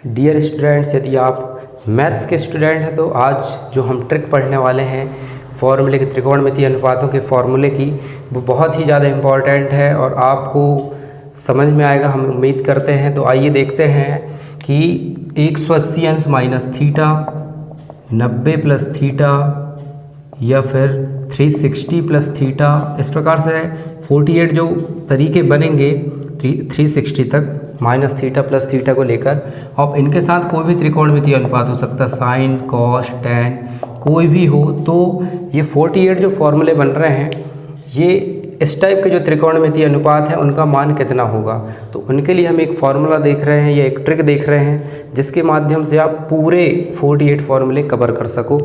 Dear students, यदि आप maths के स्टूडेंट हैं तो आज जो हम ट्रिक पढ़ने वाले हैं फॉर्मूले के, त्रिकोणमितीय अनुपातों के फॉर्मूले की, वो बहुत ही ज़्यादा इम्पॉर्टेंट है और आपको समझ में आएगा, हम उम्मीद करते हैं। तो आइए देखते हैं कि 180 अंश माइनस थीटा, 90 प्लस थीटा या फिर 360 प्लस थीटा, इस प्रकार से 48 जो तरीके बनेंगे 360 तक माइनस थीटा प्लस थीटा को लेकर। और इनके साथ कोई भी त्रिकोणमितीय अनुपात हो सकता है, साइन, कॉस, टैन, कोई भी हो। तो ये 48 जो फॉर्मूले बन रहे हैं, ये इस टाइप के जो त्रिकोणमितीय अनुपात हैं उनका मान कितना होगा, तो उनके लिए हम एक फार्मूला देख रहे हैं या एक ट्रिक देख रहे हैं जिसके माध्यम से आप पूरे 48 फार्मूले कवर कर सको,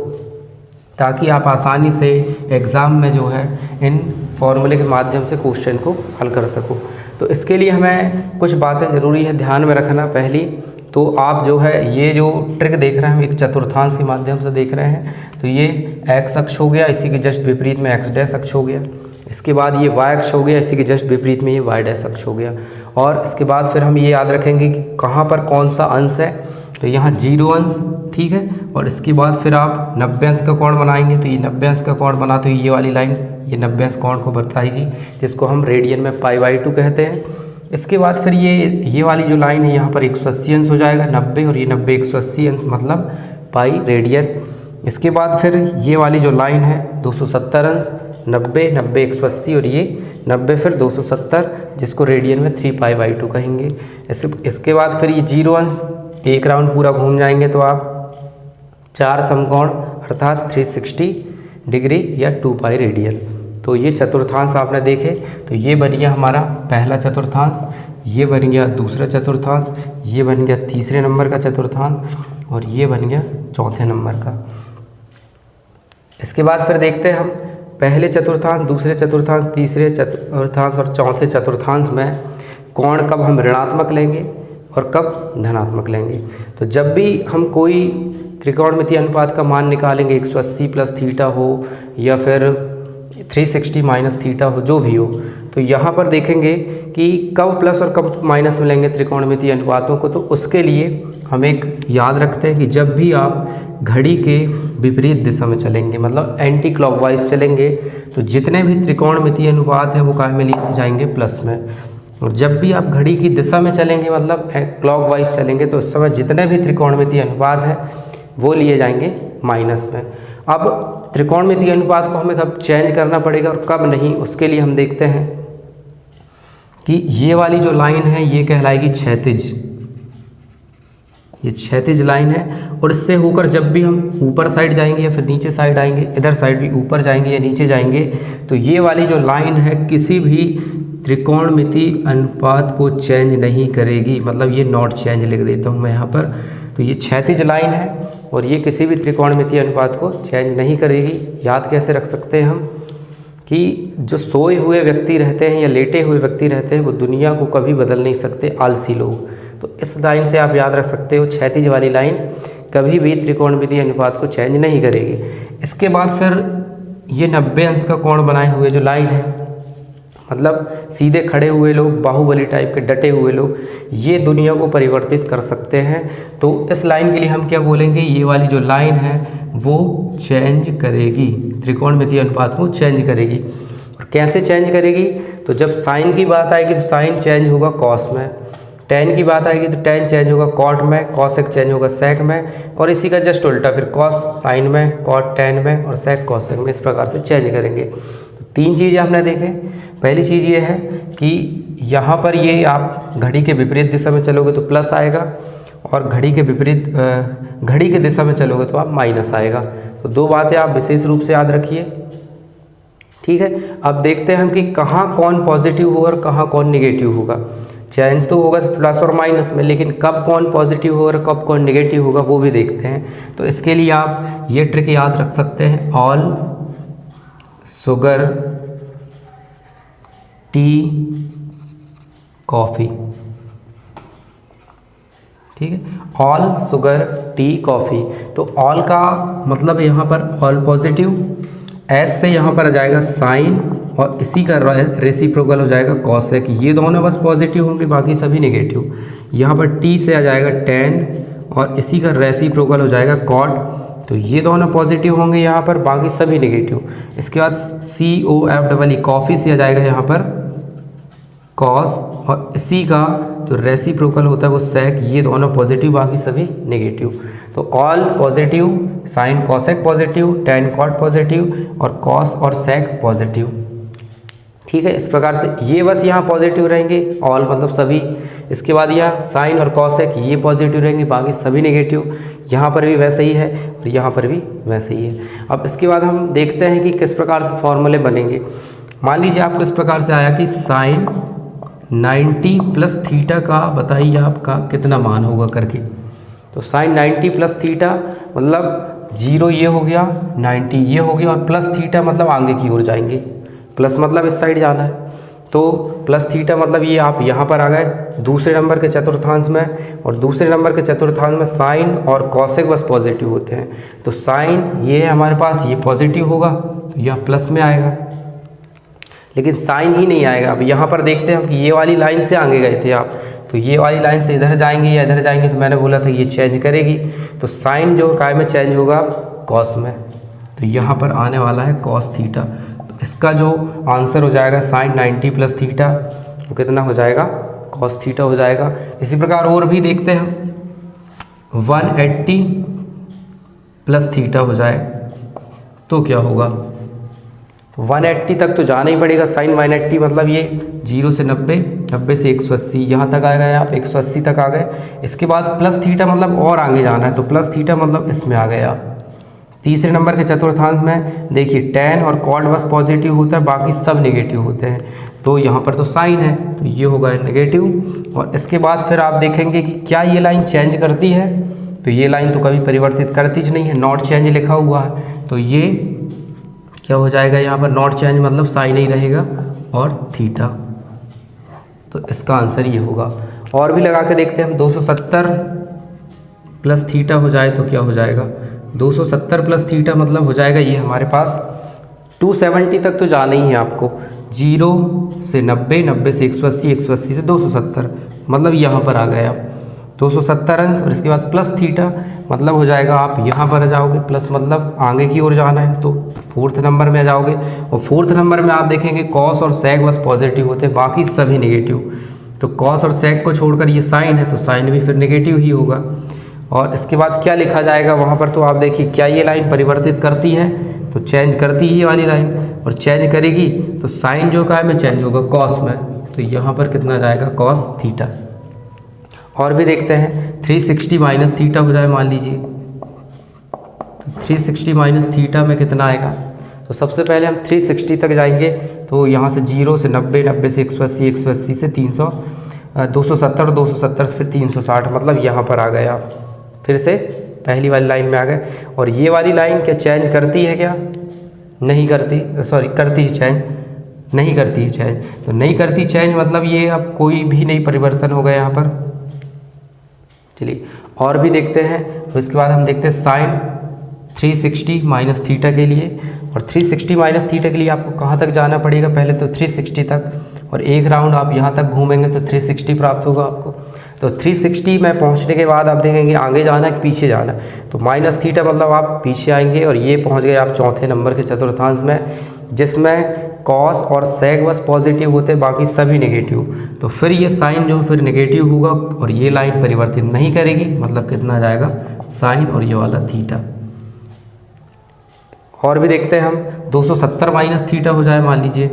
ताकि आप आसानी से एग्ज़ाम में जो है इन फार्मूले के माध्यम से क्वेश्चन को हल कर सको। तो इसके लिए हमें कुछ बातें ज़रूरी है ध्यान में रखना। पहली तो आप जो है ये जो ट्रिक देख रहे हैं हम एक चतुर्थांश के माध्यम से देख रहे हैं। तो ये एक्स अक्ष हो गया, इसी के जस्ट विपरीत में एक्स डैश अक्ष हो गया। इसके बाद ये वाई अक्ष हो गया, इसी के जस्ट विपरीत में ये वाई डैश अक्ष हो गया। और इसके बाद फिर हम ये याद रखेंगे कि कहाँ पर कौन सा अंश है, तो यहाँ 0 अंश, ठीक है। और इसके बाद फिर आप 90 अंश का कोण बनाएंगे, तो ये 90 अंश का कोण बना, तो ये वाली लाइन ये 90 अंश कोण को बताएगी, जिसको हम रेडियन में π/2 कहते हैं। इसके बाद फिर ये वाली जो लाइन है यहाँ पर 180 अंश हो जाएगा, 90 और ये 90 180 अंश मतलब पाई रेडियन। इसके बाद फिर ये वाली जो लाइन है 270 अंश, 90 90 180 और ये 90 फिर 270, जिसको रेडियन में 3π/2 कहेंगे। इसके बाद फिर ये 0 अंश, एक राउंड पूरा घूम जाएंगे तो आप 4 समकोण अर्थात 360 डिग्री या 2π रेडियन। तो ये चतुर्थांश आपने देखे, तो ये बन गया हमारा पहला चतुर्थांश, ये बन गया दूसरा चतुर्थांश, ये बन गया तीसरे नंबर का चतुर्थांश और ये बन गया चौथे नंबर का। इसके बाद फिर देखते हैं हम पहले चतुर्थांश, दूसरे चतुर्थांश, तीसरे चतुर्थांश और चौथे चतुर्थांश में कोण कब हम ऋणात्मक लेंगे और कब धनात्मक लेंगे। तो जब भी हम कोई त्रिकोणमितीय अनुपात का मान निकालेंगे, 180 प्लस थीटा हो या फिर 360 माइनस थीटा हो, जो भी हो, तो यहाँ पर देखेंगे कि कब प्लस और कब माइनस में लेंगे त्रिकोणमितीय अनुपातों को। तो उसके लिए हम एक याद रखते हैं कि जब भी आप घड़ी के विपरीत दिशा में चलेंगे, मतलब एंटी क्लॉकवाइज चलेंगे, तो जितने भी त्रिकोणमितीय अनुपात हैं वो काय में लिए जाएंगे, प्लस में। और जब भी आप घड़ी की दिशा में चलेंगे, मतलब क्लॉकवाइज चलेंगे, तो उस समय जितने भी त्रिकोणमितीय अनुपात हैं वो लिए जाएंगे माइनस में। अब त्रिकोणमितीय अनुपात को हमें कब चेंज करना पड़ेगा और कब नहीं, उसके लिए हम देखते हैं कि ये वाली जो लाइन है ये कहलाएगी क्षैतिज, ये क्षैतिज लाइन है। और इससे होकर जब भी हम ऊपर साइड जाएंगे या फिर नीचे साइड आएंगे, इधर साइड भी ऊपर जाएंगे या नीचे जाएंगे, तो ये वाली जो लाइन है किसी भी त्रिकोणमितीय अनुपात को चेंज नहीं करेगी, मतलब ये नॉट चेंज लिख देता हूँ मैं यहाँ पर। तो ये क्षैतिज लाइन है और ये किसी भी त्रिकोणमितीय अनुपात को चेंज नहीं करेगी। याद कैसे रख सकते हैं हम कि जो सोए हुए व्यक्ति रहते हैं या लेटे हुए व्यक्ति रहते हैं वो दुनिया को कभी बदल नहीं सकते, आलसी लोग। तो इस लाइन से आप याद रख सकते हो, क्षैतिज वाली लाइन कभी भी त्रिकोणमितीय अनुपात को चेंज नहीं करेगी। इसके बाद फिर ये 90 अंश का कोण बनाए हुए जो लाइन है, मतलब सीधे खड़े हुए लोग, बाहुबली टाइप के डटे हुए लोग, ये दुनिया को परिवर्तित कर सकते हैं। तो इस लाइन के लिए हम क्या बोलेंगे, ये वाली जो लाइन है वो चेंज करेगी, त्रिकोणमितीय अनुपात को चेंज करेगी। और कैसे चेंज करेगी, तो जब साइन की बात आएगी तो साइन चेंज होगा कॉस में, टैन की बात आएगी तो टैन चेंज होगा कॉट में, कॉसेक चेंज होगा सेक में, और इसी का जस्ट उल्टा फिर कॉस साइन में, कॉट टैन में और सेक कॉसेक में, इस प्रकार से चेंज करेंगे। तो 3 चीज़ें हमने देखे। पहली चीज़ ये है कि यहाँ पर ये आप घड़ी के विपरीत दिशा में चलोगे तो प्लस आएगा, और घड़ी के दिशा में चलोगे तो आप माइनस आएगा। तो 2 बातें आप विशेष रूप से याद रखिए, ठीक है। अब देखते हैं हम कि कहाँ कौन पॉजिटिव होगा और कहाँ कौन निगेटिव होगा। चेंज तो होगा प्लस और माइनस में, लेकिन कब कौन पॉजिटिव होगा और कब कौन निगेटिव होगा वो भी देखते हैं। तो इसके लिए आप ये ट्रिक याद रख सकते हैं, ऑल शुगर टी कॉफ़ी, ठीक है, ऑल शुगर टी कॉफ़ी। तो ऑल का मतलब यहाँ पर ऑल पॉजिटिव, एस से यहाँ पर आ जाएगा साइन और इसी का रेसिप्रोकल हो जाएगा कॉसेक। ये दोनों बस पॉजिटिव होंगे, बाकी सभी नेगेटिव। यहाँ पर टी से आ जाएगा टैन और इसी का रेसिप्रोकल हो जाएगा कॉट। तो ये दोनों पॉजिटिव होंगे यहाँ पर, बाकी सभी नेगेटिव। इसके बाद COF कॉफ़ी से आ जाएगा यहाँ पर कॉस, और इसी का जो रेसिप्रोकल होता है वो सेक, ये दोनों पॉजिटिव बाकी सभी नेगेटिव। तो all positive, sine cosec positive, tan cot positive और कॉस और सेक पॉजिटिव। ठीक है, इस प्रकार से ये बस यहाँ पॉजिटिव रहेंगे, ऑल मतलब सभी। इसके बाद यहाँ साइन और कॉसेक ये पॉजिटिव रहेंगे, बाकी सभी नेगेटिव। यहाँ पर भी वैसे ही है और यहाँ पर भी वैसे ही है। अब इसके बाद हम देखते हैं कि किस प्रकार से फॉर्मूले बनेंगे। मान लीजिए आपको इस प्रकार से आया कि साइन 90 प्लस थीटा का बताइए आपका कितना मान होगा करके। तो साइन 90 प्लस थीटा मतलब 0 ये हो गया, 90 ये हो गया और प्लस थीटा मतलब आगे की ओर जाएंगे। प्लस मतलब इस साइड जाना है, तो प्लस थीटा मतलब ये आप यहाँ पर आ गए दूसरे नंबर के चतुर्थांश में, और दूसरे नंबर के चतुर्थांश में साइन और कॉसेक बस पॉजिटिव होते हैं। तो साइन ये है हमारे पास, ये पॉजिटिव होगा तो यह प्लस में आएगा, लेकिन साइन ही नहीं आएगा। अब यहाँ पर देखते हैं कि ये वाली लाइन से आगे गए थे आप, तो ये वाली लाइन से इधर जाएंगे या इधर जाएंगे, तो मैंने बोला था ये चेंज करेगी। तो साइन जो काय में चेंज होगा कॉस में, तो यहाँ पर आने वाला है कॉस थीटा। तो इसका जो आंसर हो जाएगा साइन 90 प्लस थीटा, वो कितना हो जाएगा, कॉस थीटा हो जाएगा। इसी प्रकार और भी देखते हैं, 180 प्लस थीटा हो जाए तो क्या होगा। 180 तक तो जाना ही पड़ेगा, साइन 180 मतलब ये 0 से 90, 90 से 180, यहाँ तक आ गए आप, 180 तक आ गए। इसके बाद प्लस थीटा मतलब और आगे जाना है, तो प्लस थीटा मतलब इसमें आ गए आप। तीसरे नंबर के चतुर्थांश में देखिए टेन और कॉट बस पॉजिटिव होता है, बाकी सब नेगेटिव होते हैं। तो यहाँ पर तो साइन है तो ये होगा नेगेटिव। और इसके बाद फिर आप देखेंगे कि क्या ये लाइन चेंज करती है, तो ये लाइन तो कभी परिवर्तित करती ज नहीं है, नॉट चेंज लिखा हुआ है। तो ये क्या हो जाएगा यहाँ पर, नॉट चेंज मतलब साइन ही रहेगा और थीटा। तो इसका आंसर ये होगा। और भी लगा के देखते हैं हम, 270 प्लस थीटा हो जाए तो क्या हो जाएगा। 270 प्लस थीटा मतलब हो जाएगा ये हमारे पास 270 तक तो जाना ही है आपको, 0 से 90, 90 से 180, 180 से 270, मतलब यहाँ पर आ गए आप 270 अंश। और इसके बाद प्लस थीटा मतलब हो जाएगा आप यहाँ पर आ जाओगे, प्लस मतलब आगे की ओर जाना है तो फोर्थ नंबर में आ जाओगे। और फोर्थ नंबर में आप देखेंगे कॉस और सेक बस पॉजिटिव होते हैं, बाकी सभी नेगेटिव। तो कॉस और सेक को छोड़कर ये साइन है, तो साइन भी फिर नेगेटिव ही होगा। और इसके बाद क्या लिखा जाएगा वहाँ पर, तो आप देखिए क्या ये लाइन परिवर्तित करती है, तो चेंज करती ही वाली लाइन, और चेंज करेगी तो साइन जो का में चेंज होगा कॉस में, तो यहाँ पर कितना जाएगा कॉस थीटा। और भी देखते हैं, 360 माइनस थीटा हो जाए मान लीजिए, तो 360 माइनस थीटा में कितना आएगा। तो सबसे पहले हम 360 तक जाएंगे, तो यहाँ से 0 से 90, 90 से 180, 180 से 300, 270, 270 से फिर 360, मतलब यहाँ पर आ गए आप, फिर से पहली वाली लाइन में आ गए। और ये वाली लाइन क्या चेंज करती है क्या, नहीं करती, सॉरी करती है चेंज, नहीं करती है चेंज। तो नहीं करती चेंज मतलब ये अब कोई भी नहीं परिवर्तन होगा यहाँ पर। चलिए और भी देखते हैं। तो इसके बाद हम देखते हैं साइन 360 माइनस थीटा के लिए, और 360 माइनस थीटा के लिए आपको कहाँ तक जाना पड़ेगा, पहले तो 360 तक, और एक राउंड आप यहाँ तक घूमेंगे तो 360 प्राप्त होगा आपको। तो 360 में पहुँचने के बाद आप देखेंगे आगे जाना है कि पीछे जाना है, तो माइनस थीटा मतलब आप पीछे आएंगे, और ये पहुँच गए आप चौथे नंबर के चतुर्थांश में, जिसमें कॉस और सेक बस पॉजिटिव होते हैं, बाकी सभी नेगेटिव। तो फिर ये साइन जो फिर नेगेटिव होगा, और ये लाइन परिवर्तित नहीं करेगी, मतलब कितना जाएगा साइन और ये वाला थीटा। और भी देखते हैं हम, 270 माइनस थीटा हो जाए मान लीजिए,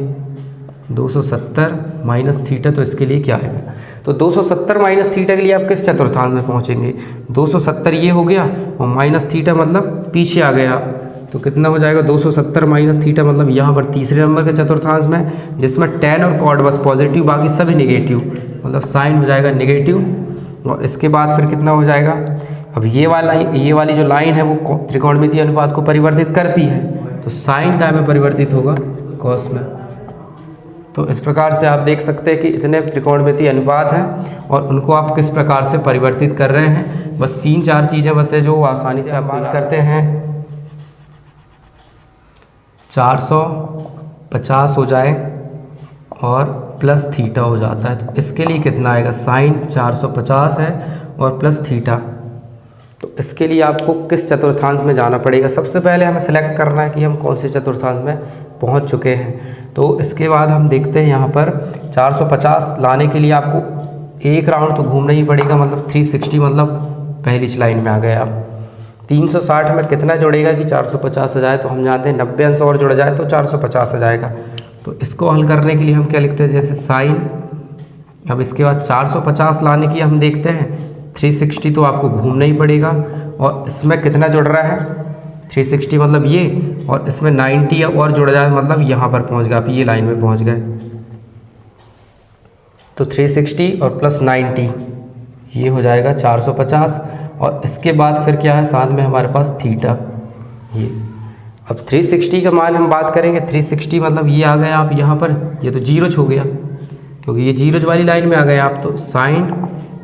270 माइनस थीटा, तो इसके लिए क्या है। तो 270 माइनस थीटा के लिए आप किस चतुर्थांश में पहुंचेंगे, 270 ये हो गया और माइनस थीटा मतलब पीछे आ गया, तो कितना हो जाएगा 270 माइनस थीटा मतलब यहाँ पर तीसरे नंबर के चतुर्थांश में, जिसमें टेन और कॉट बस पॉजिटिव, बाकी सभी नेगेटिव, मतलब साइन हो जाएगा नेगेटिव। और इसके बाद फिर कितना हो जाएगा, अब ये वाली जो लाइन है वो त्रिकोणमितीय अनुपात को परिवर्तित करती है, तो साइन का में परिवर्तित होगा कॉस में। तो इस प्रकार से आप देख सकते हैं कि इतने त्रिकोणमितीय अनुपात हैं और उनको आप किस प्रकार से परिवर्तित कर रहे हैं। बस 3-4 चीज़ें बस है जो आसानी से आप बात करते हैं। 450 हो जाए और प्लस थीटा हो जाता है, तो इसके लिए कितना आएगा, साइन 450 है और प्लस थीटा, तो इसके लिए आपको किस चतुर्थांश में जाना पड़ेगा, सबसे पहले हमें सेलेक्ट करना है कि हम कौन से चतुर्थांश में पहुंच चुके हैं। तो इसके बाद हम देखते हैं यहाँ पर 450 लाने के लिए आपको एक राउंड तो घूमना ही पड़ेगा, मतलब 360, मतलब पहली लाइन में आ गए आप। 360 में कितना जुड़ेगा कि 450 आ जाए, तो हम जानते हैं 90 अंश और जुड़ जाए तो 450 आ जाएगा। तो इसको हल करने के लिए हम क्या लिखते हैं, जैसे साइन, अब इसके बाद 450 लाने की हम देखते हैं 360, तो आपको घूमना ही पड़ेगा। और इसमें कितना जुड़ रहा है 360 मतलब ये, और इसमें 90 और जुड़ जाए मतलब यहाँ पर पहुँच गए आप, ये लाइन में पहुँच गए। तो 360 और प्लस 90 ये हो जाएगा 450। और इसके बाद फिर क्या है, साथ में हमारे पास थीटा। ये अब 360 का मान हम बात करेंगे, 360 मतलब ये आ गए आप यहाँ पर, ये तो जीरोज हो गया क्योंकि ये जीरोज वाली लाइन में आ गए आप। तो साइन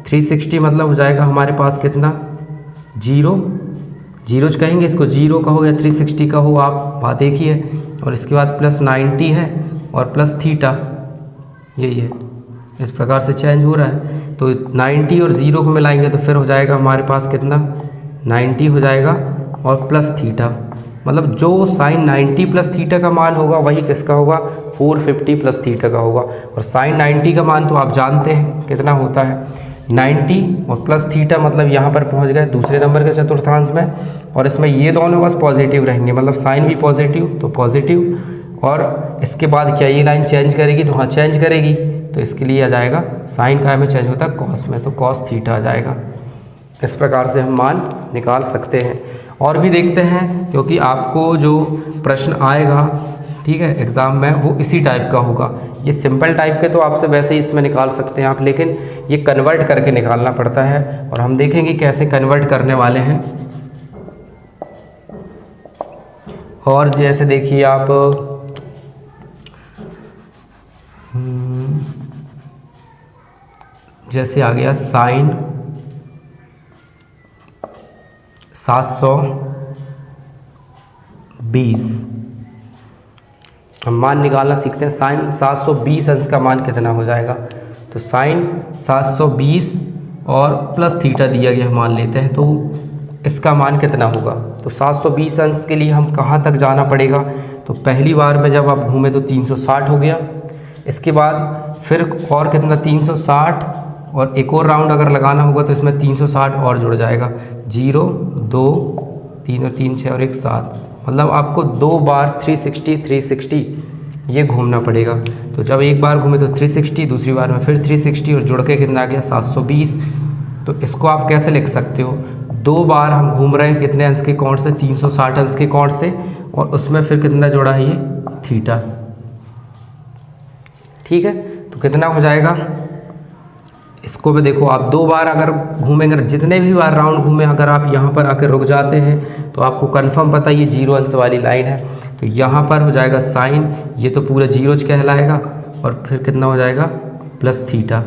360 मतलब हो जाएगा हमारे पास कितना, जीरो, जीरोज कहेंगे इसको, जीरो कहो या 360 कहो आप, बात एक ही है। और इसके बाद प्लस 90 है और प्लस थीटा, यही है, इस प्रकार से चेंज हो रहा है। तो 90 और 0 को मिलाएंगे तो फिर हो जाएगा हमारे पास कितना, 90 हो जाएगा और प्लस थीटा, मतलब जो साइन 90 प्लस थीटा का मान होगा वही किसका होगा, 450 प्लस थीटा का होगा। और साइन 90 का मान तो आप जानते हैं कितना होता है, 90 और प्लस थीटा, मतलब यहाँ पर पहुँच गए दूसरे नंबर के चतुर्थांश में। और इसमें ये दोनों बस पॉजिटिव रहेंगे, मतलब साइन भी पॉजिटिव तो पॉजिटिव, और इसके बाद क्या ये लाइन चेंज करेगी, तो हाँ चेंज करेगी। तो इसके लिए आ जाएगा, साइन का में चेंज होता है कॉस में, तो कॉस थीटा आ जाएगा। इस प्रकार से हम मान निकाल सकते हैं। और भी देखते हैं, क्योंकि आपको जो प्रश्न आएगा, ठीक है, एग्ज़ाम में, वो इसी टाइप का होगा। ये सिंपल टाइप के तो आपसे वैसे ही इसमें निकाल सकते हैं आप, लेकिन ये कन्वर्ट करके निकालना पड़ता है, और हम देखेंगे कैसे कन्वर्ट करने वाले हैं। और जैसे देखिए आप जैसे आ गया साइन 720, हम मान निकालना सीखते हैं। साइन 720 अंश का मान कितना हो जाएगा, तो साइन 720 और प्लस थीटा दिया गया मान लेते हैं, तो इसका मान कितना होगा। तो 720 अंश के लिए हम कहाँ तक जाना पड़ेगा, तो पहली बार में जब आप घूमे तो 360 हो गया। इसके बाद फिर और कितना, 360, और एक और राउंड अगर लगाना होगा तो इसमें 360 और जुड़ जाएगा, 0 2 3 और 3 6 और 1 7, मतलब आपको 2 बार 360 ये घूमना पड़ेगा। तो जब एक बार घूमे तो 360, दूसरी बार में फिर 360 और जुड़ के कितना आ गया 720। तो इसको आप कैसे लिख सकते हो, 2 बार हम घूम रहे हैं कितने अंश के कोण से, 360 अंश के कोण से, और उसमें फिर कितना जुड़ा है ये थीटा, ठीक है। तो कितना हो जाएगा, इसको भी देखो आप 2 बार अगर घूमेंगे, जितने भी बार राउंड घूमें, अगर आप यहाँ पर आकर रुक जाते हैं तो आपको कंफर्म पता ये 0 अंश वाली लाइन है। तो यहाँ पर हो जाएगा साइन, ये तो पूरा जीरोज कहलाएगा, और फिर कितना हो जाएगा प्लस थीटा।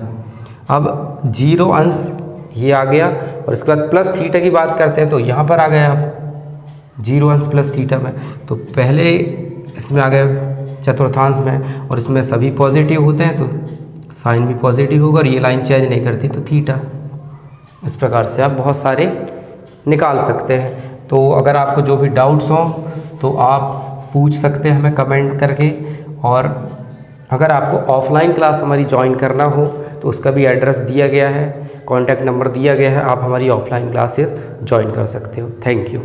अब 0 अंश ये आ गया, और इसके बाद प्लस थीटा की बात करते हैं तो यहाँ पर आ गए आप 0 अंश प्लस थीटा में। तो पहले इसमें आ गए चतुर्थांश में, और इसमें सभी पॉजिटिव होते हैं तो साइन भी पॉजिटिव होगा, और ये लाइन चेंज नहीं करती तो थीटा। इस प्रकार से आप बहुत सारे निकाल सकते हैं। तो अगर आपको जो भी डाउट्स हों तो आप पूछ सकते हैं हमें कमेंट करके, और अगर आपको ऑफलाइन क्लास हमारी ज्वाइन करना हो तो उसका भी एड्रेस दिया गया है, कॉन्टैक्ट नंबर दिया गया है, आप हमारी ऑफलाइन क्लासेस ज्वाइन कर सकते हो। Thank you.